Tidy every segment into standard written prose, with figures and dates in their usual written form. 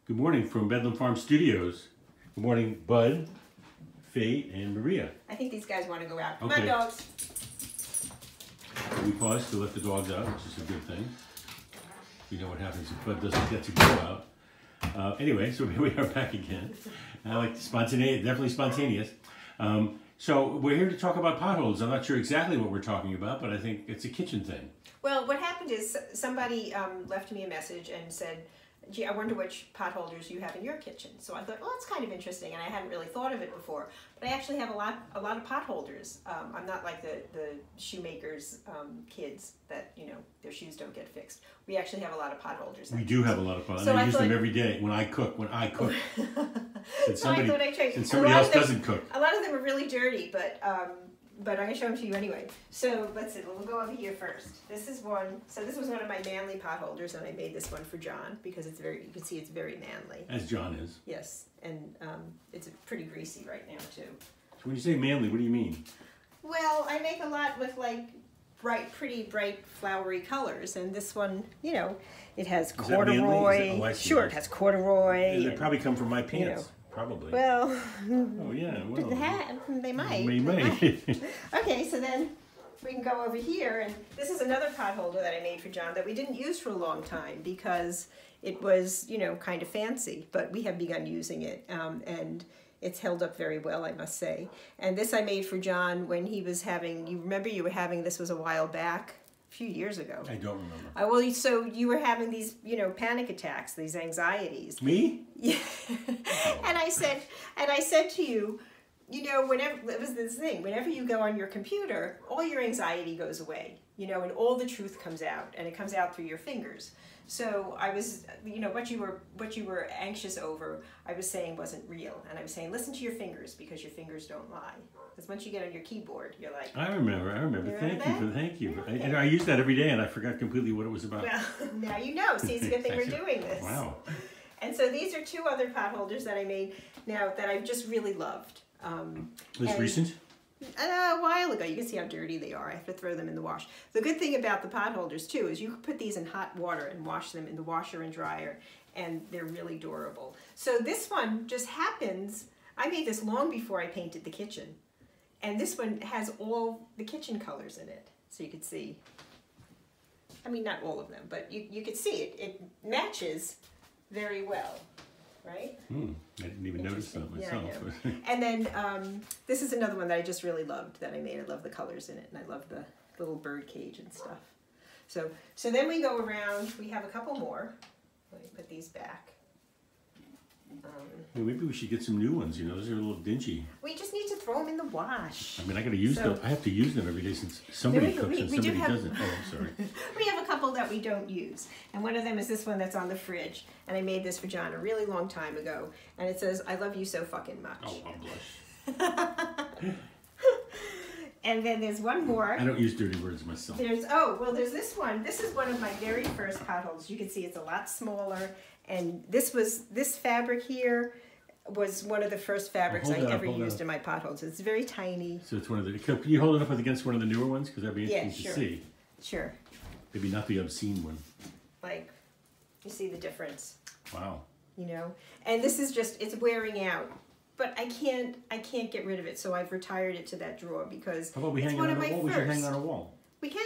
Good morning from Bedlam Farm Studios. Good morning, Bud, Faye, and Maria. I think these guys want to go out. Come Okay. on, dogs. We pause to let the dogs out, which is a good thing. We know what happens if Bud doesn't get to go out. Anyway, so here we are back again. I like spontaneous, definitely spontaneous. So we're here to talk about potholes. I'm not sure exactly what we're talking about, but I think it's a kitchen thing. Well, what happened is somebody left me a message and said, gee, I wonder which potholders you have in your kitchen. So I thought, well, that's kind of interesting, and I hadn't really thought of it before. But I actually have a lot of potholders. I'm not like the shoemakers kids that, you know, their shoes don't get fixed. We actually have a lot of potholders. We do have a lot of potholders. So I use them every day when I cook. Since somebody else doesn't cook. A lot of them are really dirty, but I'm going to show them to you anyway. So let's see, we'll go over here first. This is one, so this was one of my manly potholders, and I made this one for John because it's very, you can see it's very manly. As John is. Yes, and it's pretty greasy right now too. So when you say manly, what do you mean? Well, I make a lot with like pretty bright flowery colors, and this one, you know, it has corduroy. Oh, sure, it has corduroy. They probably come from my pants. You know. Probably. Well, oh yeah, well, they might. They may. Okay, so then we can go over here, and this is another potholder that I made for John that we didn't use for a long time because it was, you know, kind of fancy, but we have begun using it, and it's held up very well, I must say. And this I made for John when he was having, you remember you were having, this was a while back, a few years ago. I don't remember. Well, so you were having these, you know, panic attacks, these anxieties. Me? Yeah. And I said to you, you know, whenever, it was this thing, whenever you go on your computer, all your anxiety goes away, you know, and all the truth comes out, and it comes out through your fingers. So I was, you know, what you were anxious over, I was saying wasn't real. And I was saying, listen to your fingers, because your fingers don't lie. Because once you get on your keyboard, you're like... I remember. Thank you. Okay. I use that every day, and I forgot completely what it was about. Well, now you know. See, it's a good thing we're doing this. Wow. And so these are two other potholders that I made now that I've just really loved. This recent? A while ago. You can see how dirty they are. I have to throw them in the wash. The good thing about the potholders too is you can put these in hot water and wash them in the washer and dryer, and they're really durable. So this one just happens, I made this long before I painted the kitchen, and this one has all the kitchen colors in it. So you could see, I mean not all of them, but you could see it. It matches very well. Right? I didn't even notice that myself. Yeah, and then this is another one that I just really loved that I made. I love the colors in it, and I love the little bird cage and stuff. So then we go around. We have a couple more. Let me put these back. Well, maybe we should get some new ones. You know, those are a little dingy. We just need to throw them in the wash. I mean, I got to use them. I have to use them every day since somebody cooks and somebody doesn't. Oh, I'm sorry. We have a couple that we don't use, and one of them is this one that's on the fridge. And I made this for John a really long time ago, and it says, "I love you so fucking much." Oh, I'll blush. And then there's one more. I don't use dirty words myself. There's this one. This is one of my very first potholes. You can see it's a lot smaller, and this fabric here was one of the first fabrics I ever used in my potholes. It's very tiny. So it's one of the. Can you hold it up against one of the newer ones? Because that'd be interesting to see. Sure. Maybe not the obscene one. Like, you see the difference. Wow. You know, and this is just, it's wearing out. But I can't get rid of it, so I've retired it to that drawer because how about we hang it on a wall? We should hang on a wall. We can.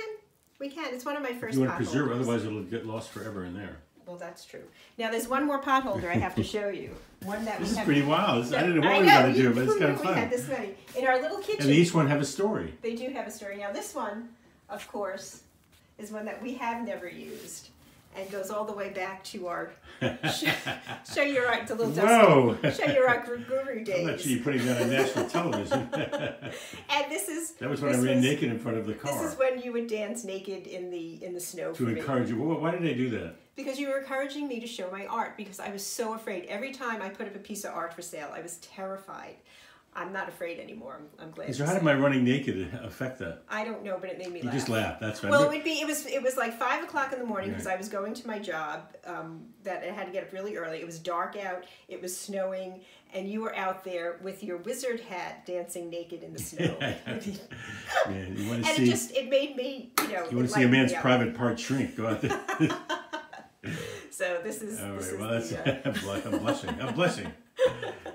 It's one of my first. You want to preserve it, otherwise it'll get lost forever in there. Well, that's true. Now there's one more potholder I have to show you. One that this is pretty wild. I didn't know what we were going to do, but it's kind of fun. We had this many in our little kitchen. And each one have a story. They do have a story. Now this one, of course, is one that we have never used. And goes all the way back to our show your art to little Whoa! Show your art guru days. I'm not sure you're putting that on national television. And that was when I ran naked in front of the car. This is when you would dance naked in the snow. To encourage you. Why did I do that? Because you were encouraging me to show my art. Because I was so afraid. Every time I put up a piece of art for sale, I was terrified. I'm not afraid anymore. I'm glad. So how did my running naked affect that? I don't know, but it made me laugh. You just laughed. That's right. Well, it was like 5 o'clock in the morning because I was going to my job. That I had to get up really early. It was dark out. It was snowing, and you were out there with your wizard hat dancing naked in the snow. Man, you want to and see? it made me, you know. You want to see a man's private part shrink? Go out there. So this is. All this right. is Well, that's. the, I'm blushing. I'm blushing.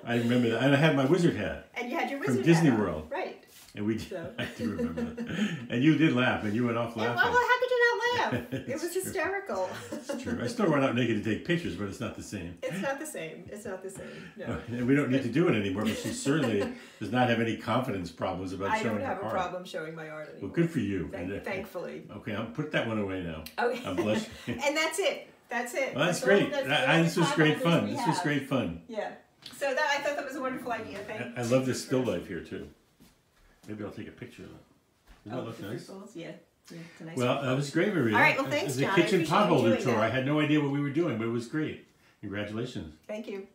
I remember that, and I had my wizard hat. And you had your wizard from Disney hat on. World. Right. And we did, So. I do remember that. And you did laugh, and you went off Yeah, laughing. well, how could you not laugh? It It's was true. hysterical. It's true. I still run out naked to take pictures, but it's not the same. It's not the same. It's not the same. No. And we don't need to do it anymore, but she certainly does not have any confidence problems about I showing don't have her a art. problem showing my art anymore. Well, good for you. Thankfully. Okay, I'll put that one away now. Okay. I'm blushing. And that's it. That's it. Well, that's all- great. all This the was great potholders fun. we This was have. great fun. Yeah. So that I thought that was a wonderful idea. I love this still life here, too. Maybe I'll take a picture of it. Doesn't that look the nice? crystals? Yeah. Yeah, it's a nice Well, one. that was great, Maria. All right, well, thanks, It was John. a I kitchen appreciate you potholder doing tour. that. I had no idea what we were doing, but it was great. Congratulations. Thank you.